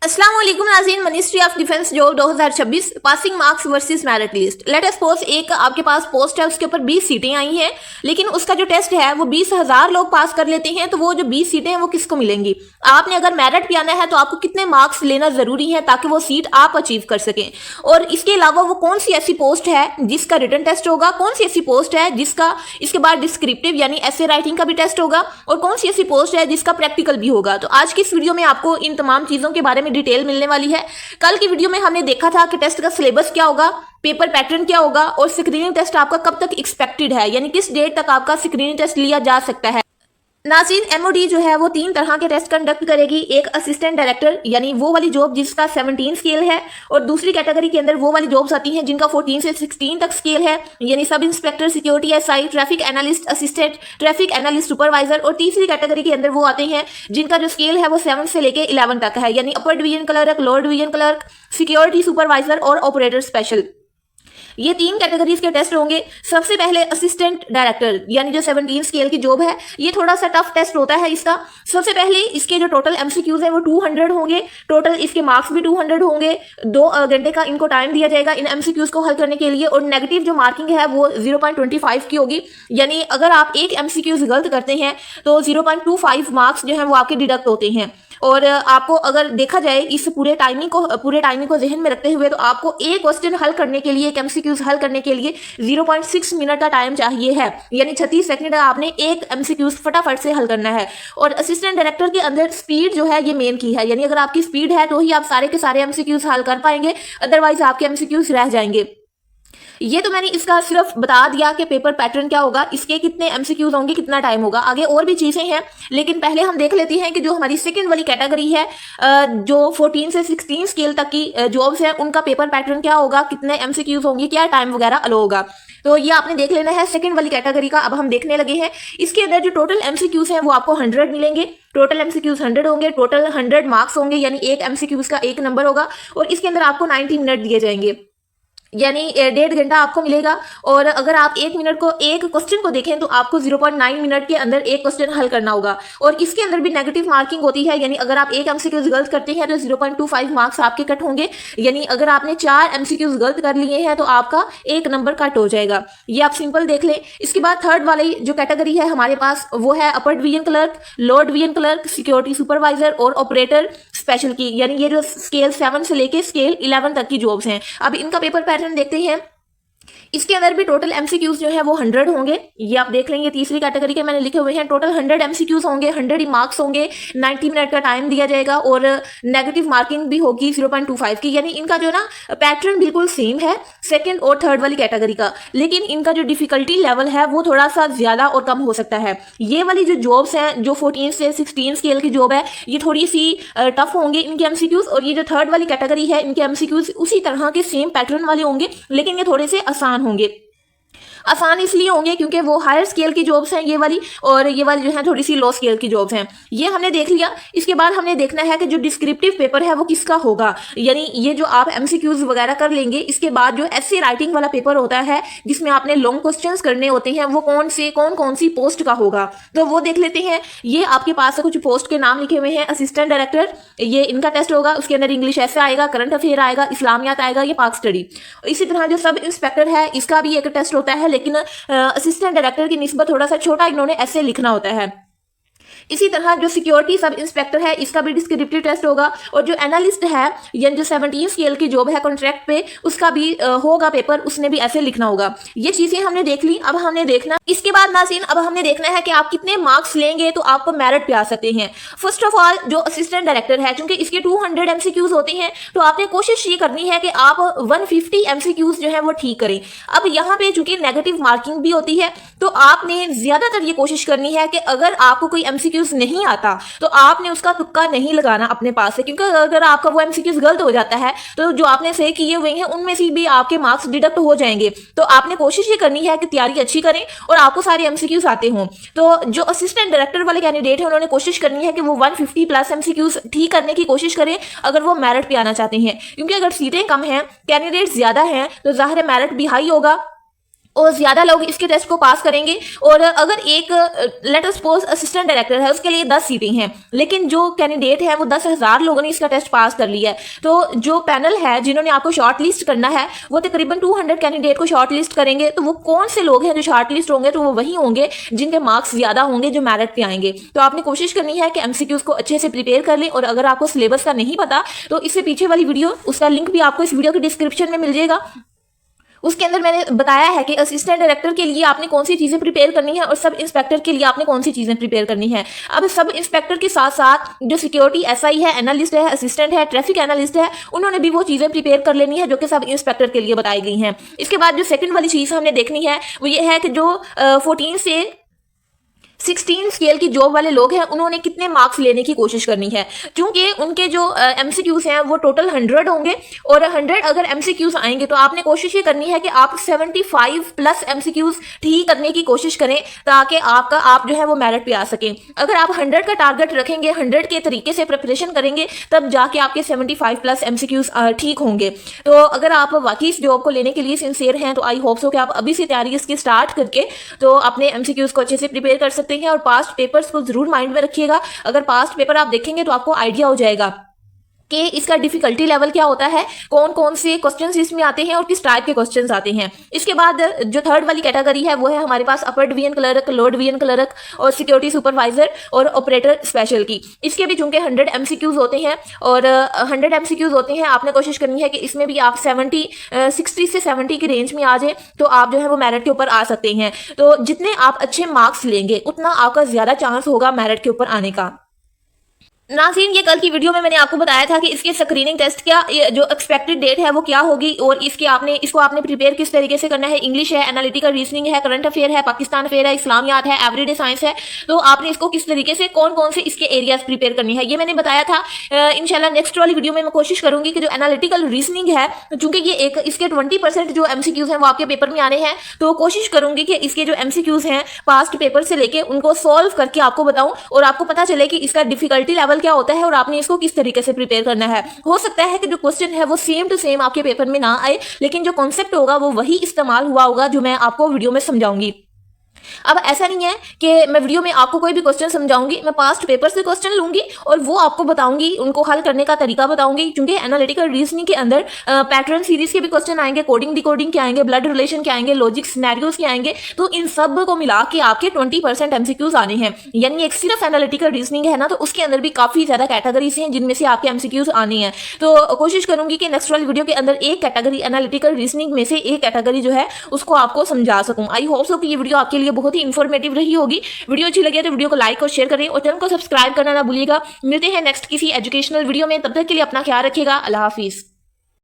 अस्सलाम वालेकुम नाज़रीन। Ministry of defence job 2026 passing marks versus merit list. Let us suppose एक आपके पास पोस्ट है, उसके ऊपर 20 सीटें आई हैं, लेकिन उसका जो टेस्ट है वो 20,000 लोग पास कर लेते हैं, तो वो जो 20 सीटें हैं वो किसको मिलेंगी? आपने अगर मेरिट पे आना है तो आपको कितने मार्क्स लेना जरूरी है ताकि वो सीट आप अचीव कर सकें। और इसके अलावा वो कौन सी ऐसी पोस्ट है जिसका रिटन टेस्ट होगा, कौन सी ऐसी पोस्ट है जिसका इसके बाद डिस्क्रिप्टिव यानी ऐसे राइटिंग का भी टेस्ट होगा, और कौन सी ऐसी पोस्ट है जिसका प्रैक्टिकल भी होगा। तो आज की इस वीडियो में आपको इन तमाम चीजों के बारे में डिटेल मिलने वाली है। कल की वीडियो में हमने देखा था कि टेस्ट का सिलेबस क्या होगा, पेपर पैटर्न क्या होगा, और स्क्रीनिंग टेस्ट आपका कब तक एक्सपेक्टेड है, यानी किस डेट तक आपका स्क्रीनिंग टेस्ट लिया जा सकता है। नाज़रीन, एमओडी जो है वो 3 तरह के टेस्ट कंडक्ट करेगी। एक असिस्टेंट डायरेक्टर यानी वो वाली जॉब जिसका 17 स्केल है, और दूसरी कैटेगरी के अंदर वो वाली जॉब्स आती हैं जिनका 14 से 16 तक स्केल है, यानी sub inspector, security SI, traffic analyst, assistant traffic analyst, supervisor. और तीसरी कैटेगरी के अंदर वो आते हैं जिनका जो स्केल है वो 7 से लेके 11 तक है, यानी अपर division clerk, lower division clerk, security supervisor और ऑपरेटर स्पेशल। ये 3 कैटेगरीज के टेस्ट होंगे। सबसे पहले असिस्टेंट डायरेक्टर यानी जो 17 स्केल की जॉब है, ये थोड़ा सा टफ टेस्ट होता है इसका। सबसे पहले इसके जो टोटल एमसीक्यूज है वो 200 होंगे, टोटल इसके मार्क्स भी 200 होंगे। 2 घंटे का इनको टाइम दिया जाएगा इन एमसीक्यूज को हल करने के लिए, और नेगेटिव जो मार्किंग है वो 0.25 की होगी, यानी अगर आप एक एमसीक्यूज गलत करते हैं तो 0.25 मार्क्स जो है वो आपके डिडक्ट होते हैं। और आपको अगर देखा जाए इस पूरे टाइमिंग को ज़हन में रखते हुए, तो आपको एक क्वेश्चन हल करने के लिए, एक एमसीक्यूज हल करने के लिए 0.6 मिनट का टाइम चाहिए है, यानी 36 सेकंड आपने एक एमसीक्यूज फटाफट से हल करना है। और असिस्टेंट डायरेक्टर के अंदर स्पीड जो है ये मेन की है, यानी अगर आपकी स्पीड है तो ही आप सारे के सारे एमसीक्यूज हल कर पाएंगे, अदरवाइज आपके एमसीक्यूज रह जाएंगे। ये तो मैंने इसका सिर्फ बता दिया कि पेपर पैटर्न क्या होगा, इसके कितने एमसीक्यूज होंगे, कितना टाइम होगा। आगे और भी चीजें हैं, लेकिन पहले हम देख लेते हैं कि जो हमारी सेकंड वाली कैटेगरी है, जो 14 से 16 स्केल तक की जॉब्स हैं, उनका पेपर पैटर्न क्या होगा, कितने एमसीक्यूज होंगे, क्या टाइम वगैरह अलो होगा। तो ये आपने देख लेना है सेकंड वाली कैटेगरी का। अब हम देखने लगे हैं इसके अंदर जो टोटल एमसीक्यूज हैं वो आपको 100 मिलेंगे। टोटल एमसीक्यूज 100 होंगे, टोटल 100 मार्क्स होंगे, यानी एक एमसीक्यूज का 1 नंबर होगा, और इसके अंदर आपको 90 मिनट दिए जाएंगे, यानी 1.5 घंटा आपको मिलेगा। और अगर आप एक क्वेश्चन को देखें तो आपको 0.9 मिनट के अंदर एक क्वेश्चन हल करना होगा। और इसके अंदर भी नेगेटिव मार्किंग होती है, यानी अगर आप एक एमसीक्यूज गलत करते हैं तो 0.25 मार्क्स आपके कट होंगे, यानी अगर आपने 4 एमसीक्यूज गलत कर लिए हैं तो आपका 1 नंबर कट हो जाएगा। ये आप सिंपल देख लें। इसके बाद थर्ड वाली जो कैटेगरी है हमारे पास वो है अपर division clerk, lower division clerk, security supervisor और ऑपरेटर स्पेशल की, यानी ये जो स्केल 7 से लेके स्केल 11 तक की जॉब्स हैं। अब इनका पेपर पैटर्न देखते हैं। इसके अंदर भी टोटल एमसीक्यूज जो है वो 100 होंगे, ये आप देख लेंगे। तीसरी कैटेगरी के मैंने लिखे हुए हैं, टोटल 100 एमसीक्यूज होंगे, 100 ही मार्क्स होंगे, 90 मिनट का टाइम दिया जाएगा, और नेगेटिव मार्किंग भी होगी 0.25 की, यानी इनका जो ना पैटर्न बिल्कुल सेम है सेकंड और थर्ड वाली कैटेगरी का, लेकिन इनका जो डिफिकल्टी लेवल है वो थोड़ा सा ज्यादा और कम हो सकता है। ये वाली जो जॉब्स हैं जो 14 से 16 स्केल की जॉब है, ये थोड़ी सी टफ होंगे इनके एमसीक्यूज, और ये जो थर्ड वाली कैटेगरी है इनके एमसीक्यूज उसी तरह के सेम पैटर्न वाले होंगे, लेकिन ये थोड़े से आसान होंगे। आसान इसलिए होंगे क्योंकि वो हायर स्केल की जॉब्स हैं ये वाली, और ये वाली जो है थोड़ी सी लो स्केल की जॉब्स हैं। ये हमने देख लिया। इसके बाद हमने देखना है कि जो डिस्क्रिप्टिव पेपर है वो किसका होगा, यानी ये जो आप एमसीक्यूज वगैरह कर लेंगे, इसके बाद जो ऐसे राइटिंग वाला पेपर होता है जिसमें आपने लॉन्ग क्वेश्चंस करने होते हैं, वो कौन सी पोस्ट का होगा, तो वो देख लेते हैं। ये आपके पास कुछ पोस्ट के नाम लिखे हुए हैं। असिस्टेंट डायरेक्टर, ये इनका टेस्ट होगा, उसके अंदर इंग्लिश ऐसे आएगा, करंट अफेयर आएगा, इस्लामियात आएगा, ये पाक स्टडी। इसी तरह जो सब इंस्पेक्टर है इसका भी एक टेस्ट होता है, लेकिन असिस्टेंट डायरेक्टर की निस्बत थोड़ा सा छोटा इन्होंने ऐसे लिखना होता है। इसी तरह जो सिक्योरिटी सब इंस्पेक्टर है इसका भी डिस्क्रिप्टिव टेस्ट होगा, और जो एनालिस्ट है यानी जो 17 स्केल की जॉब है कॉन्ट्रैक्ट पे, उसका भी होगा पेपर, उसने भी ऐसे लिखना होगा। ये चीजें हमने देख ली। अब हमने देखना इसके बाद नाज़रीन, अब हमने देखना है कि आप कितने मार्क्स लेंगे तो आपको मेरिट पे आ सकते हैं। फर्स्ट ऑफ ऑल जो असिस्टेंट डायरेक्टर है, चूंकि इसके 200 एमसीक्यूज होते हैं, तो आपने कोशिश ये करनी है कि आप 150 एमसीक्यूज जो है वो ठीक करें। अब यहाँ पे चूंकि नेगेटिव मार्किंग भी होती है, तो आपने ज्यादातर ये कोशिश करनी है कि अगर आपको कोई एमसीक्यूज नहीं आता तो आपने उसका तुक्का नहीं लगाना अपने पास से, क्योंकि अगर आपका वो एमसीक्यूज गलत हो जाता है तो जो आपने सही किए हुए हैं उनमें से भी आपके मार्क्स डिडक्ट हो जाएंगे। तो आपने कोशिश ये करनी है कि तैयारी अच्छी करें और आपको सारे एमसीक्यूज आते हों। तो जो असिस्टेंट डायरेक्टर वाले कैंडिडेट है उन्होंने कोशिश करनी है कि वो 150 प्लस एमसीक्यूज ठीक करने की कोशिश करें अगर वो मेरिट पे आना चाहते हैं, क्योंकि अगर सीटें कम हैं, कैंडिडेट ज्यादा हैं, तो जाहिर है मेरिट भी हाई होगा, और ज्यादा लोग इसके टेस्ट को पास करेंगे। और अगर एक let us suppose assistant director है, उसके लिए 10 सीटें हैं, लेकिन जो कैंडिडेट है वो 10,000 लोगों ने इसका टेस्ट पास कर लिया है, तो जो पैनल है जिन्होंने आपको शॉर्ट लिस्ट करना है वो तकरीबन 200 कैंडिडेट को शॉर्ट लिस्ट करेंगे। तो वो कौन से लोग हैं जो शॉर्ट लिस्ट होंगे? तो वो वही होंगे जिनके मार्क्स ज्यादा होंगे, जो मेरिट पे आएंगे। तो आपने कोशिश करनी है कि एमसीक्यूज को अच्छे से प्रिपेयर कर लें। और अगर आपको सिलेबस का नहीं पता तो इससे पीछे वाली वीडियो, उसका लिंक भी आपको इस वीडियो के डिस्क्रिप्शन में मिल जाएगा। उसके अंदर मैंने बताया है कि असिस्टेंट डायरेक्टर के लिए आपने कौन सी चीजें प्रिपेयर करनी है और सब इंस्पेक्टर के लिए आपने कौन सी चीजें प्रिपेयर करनी है। अब सब इंस्पेक्टर के साथ साथ जो सिक्योरिटी एसआई है, एनालिस्ट है, असिस्टेंट है, ट्रैफिक एनालिस्ट है, उन्होंने भी वो चीजें प्रिपेयर कर लेनी है जो कि सब इंस्पेक्टर के लिए बताई गई हैं। इसके बाद जो सेकंड वाली चीज हमने देखनी है वो ये है कि जो 14 से 16 स्केल की जॉब वाले लोग हैं उन्होंने कितने मार्क्स लेने की कोशिश करनी है, क्योंकि उनके जो एमसीक्यूज हैं वो टोटल 100 होंगे। और 100 अगर एमसीक्यूज आएंगे तो आपने कोशिश ये करनी है कि आप 75 प्लस एमसीक्यूज ठीक करने की कोशिश करें, ताकि आप जो है वो मेरिट पे आ सकें। अगर आप 100 का टारगेट रखेंगे, 100 के तरीके से प्रिपरेशन करेंगे, तब जाके आपके 75 प्लस एमसीक्यूज ठीक होंगे। तो अगर आप वाकई इस जॉब को लेने के लिए सिंसियर हैं तो आई होप सो कि आप अभी से तैयारी इसकी स्टार्ट करके तो अपने एमसीक्यूज को अच्छे से प्रिपेयर कर सकते हैं। और पास्ट पेपर्स को जरूर माइंड में रखिएगा। अगर पास्ट पेपर आप देखेंगे तो आपको आइडिया हो जाएगा कि इसका डिफिकल्टी लेवल क्या होता है, कौन कौन से क्वेश्चंस इसमें आते हैं और किस टाइप के क्वेश्चंस आते हैं। इसके बाद जो थर्ड वाली कैटेगरी है वो है हमारे पास upper division clerk, lower division clerk और सिक्योरिटी सुपरवाइजर और ऑपरेटर स्पेशल की। इसके भी चूंकि 100 एमसीक्यूज होते हैं और 100 एमसीक्यूज होते हैं, आपने कोशिश करनी है कि इसमें भी आप 60 से 70 की रेंज में आ जाए तो आप जो है वो मेरिट के ऊपर आ सकते हैं। तो जितने आप अच्छे मार्क्स लेंगे उतना आपका ज्यादा चांस होगा मेरिट के ऊपर आने का। नाज़रीन, ये कल की वीडियो में मैंने आपको बताया था कि इसके स्क्रीनिंग टेस्ट क्या, जो एक्सपेक्टेड डेट है वो क्या होगी और इसको आपने प्रिपेयर किस तरीके से करना है। इंग्लिश है, एनालिटिकल रीजनिंग है, करंट अफेयर है, पाकिस्तान अफेयर है, इस्लामियात है, एवरीडे साइंस है। तो आपने इसको किस तरीके से कौन कौन से इसके एरियाज प्रिपेयर करनी है ये मैंने बताया था। इंशाल्लाह नेक्स्ट वाली वीडियो में मैं कोशिश करूंगी कि जो एनालिटिकल रीजनिंग है, चूंकि ये इसके 20% जो एमसीक्यूज हैं वो आपके पेपर में आने हैं, तो कोशिश करूंगी कि इसके जो एमसीक्यूज हैं पास्ट पेपर से लेके उनको सॉल्व करके आपको बताऊं और आपको पता चले कि इसका डिफिकल्टी लेवल क्या होता है और आपने इसको किस तरीके से प्रिपेयर करना है। हो सकता है कि जो क्वेश्चन है वो सेम टू सेम आपके पेपर में ना आए, लेकिन जो कॉन्सेप्ट होगा वो वही इस्तेमाल हुआ होगा जो मैं आपको वीडियो में समझाऊंगी। अब ऐसा नहीं है कि मैं वीडियो में आपको कोई भी क्वेश्चन समझाऊंगी, मैं पास्ट पेपर से क्वेश्चन लूंगी और वो आपको बताऊंगी, उनको हल करने का तरीका बताऊंगी। क्योंकि एनालिटिकल रीजनिंग के अंदर पैटर्न सीरीज के भी क्वेश्चन आएंगे, कोडिंग डिकोडिंग के आएंगे, ब्लड रिलेशन के आएंगे, लॉजिक सिनेरियोज के आएंगे। तो इन सब को मिला के आपके 20% एमसीक्यूज आने हैं। यानी एक सिर्फ एनालिटिकल रीजनिंग है ना, तो उसके अंदर भी काफी ज्यादा कैटेगरीज हैं जिनमें से आपके एमसीक्यूज आने हैं। तो कोशिश करूंगी कि नेक्स्ट वाली वीडियो के अंदर एक कैटेगरी एनालिटिकल रीजनिंग में से एक कैटेगरी जो है उसको आपको समझा सकूं। आई होप सो कि ये वीडियो आपके लिए बहुत ही इंफॉर्मेटिव रही होगी। वीडियो अच्छी लगे तो वीडियो को लाइक और शेयर करें और चैनल को सब्सक्राइब करना ना भूलिएगा। मिलते हैं नेक्स्ट किसी एजुकेशनल वीडियो में, तब तक के लिए अपना ख्याल रखिएगा। अल्लाह हाफिज।